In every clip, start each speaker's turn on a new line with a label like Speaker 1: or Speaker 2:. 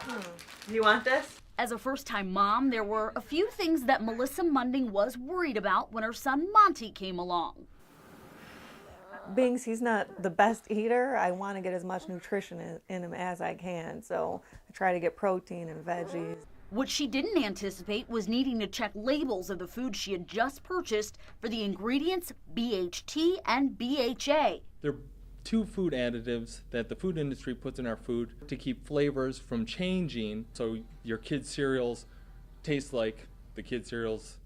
Speaker 1: Do you want this?
Speaker 2: As a first-time mom, there were a few things that Melissa Munding was worried about when her son Monty came along.
Speaker 1: Being he's not the best eater, I want to get as much nutrition in him as I can. So I try to get protein and veggies.
Speaker 2: What she didn't anticipate was needing to check labels of the food she had just purchased for the ingredients BHT and BHA.
Speaker 3: They're two food additives that the food industry puts in our food to keep flavors from changing, so your kids' cereals taste like the kids' cereals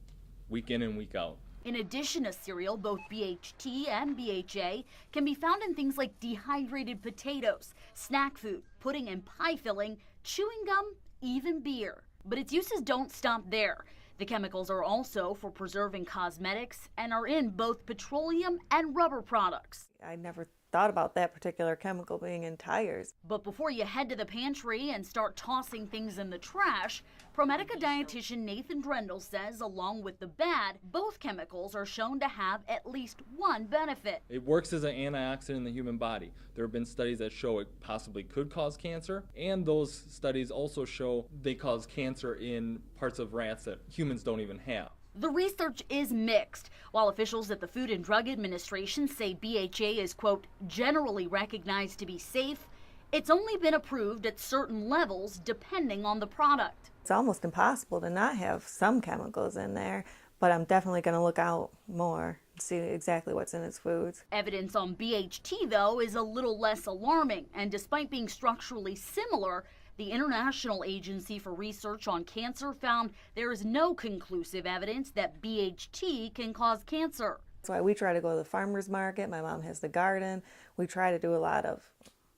Speaker 3: week in and week out.
Speaker 2: In addition to cereal, both BHT and BHA can be found in things like dehydrated potatoes, snack food, pudding and pie filling, chewing gum, even beer. But its uses don't stop there. The chemicals are also for preserving cosmetics and are in both petroleum and rubber products.
Speaker 1: I never thought about that particular chemical being in tires.
Speaker 2: But before you head to the pantry and start tossing things in the trash, ProMedica dietitian Nathan Drendel says along with the bad, both chemicals are shown to have at least one benefit.
Speaker 3: It works as an antioxidant in the human body. There have been studies that show it possibly could cause cancer, and those studies also show they cause cancer in parts of rats that humans don't even have.
Speaker 2: The research is mixed. While officials at the Food and Drug Administration say BHA is, quote, generally recognized to be safe, it's only been approved at certain levels depending on the product.
Speaker 1: It's almost impossible to not have some chemicals in there, but I'm definitely going to look out more and see exactly what's in its foods.
Speaker 2: Evidence on BHT, though, is a little less alarming, and despite being structurally similar, the International Agency for Research on Cancer found there is no conclusive evidence that BHT can cause cancer.
Speaker 1: That's why we try to go to the farmer's market. My mom has the garden. We try to do a lot of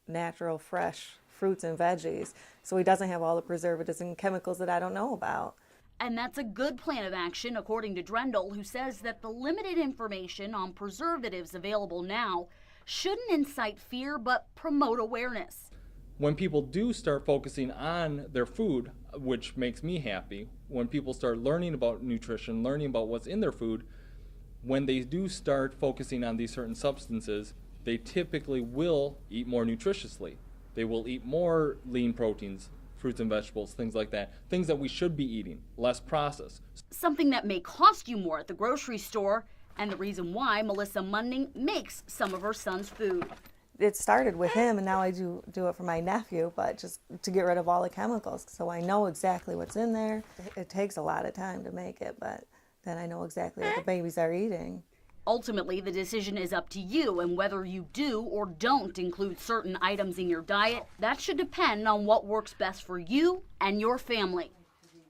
Speaker 1: natural, fresh fruits and veggies, so he doesn't have all the preservatives and chemicals that I don't know about.
Speaker 2: And that's a good plan of action, according to Drendel, who says that the limited information on preservatives available now shouldn't incite fear but promote awareness.
Speaker 3: When people do start focusing on their food, which makes me happy, when people start learning about nutrition, learning about what's in their food, when they do start focusing on these certain substances, they typically will eat more nutritiously. They will eat more lean proteins, fruits and vegetables, things like that. Things that we should be eating, less processed.
Speaker 2: Something that may cost you more at the grocery store, and the reason why Melissa Munding makes some of her son's food.
Speaker 1: It started with him, and now I do it for my nephew, but just to get rid of all the chemicals, so I know exactly what's in there. It takes a lot of time to make it, but then I know exactly what the babies are eating.
Speaker 2: Ultimately, the decision is up to you, and whether you do or don't include certain items in your diet, that should depend on what works best for you and your family.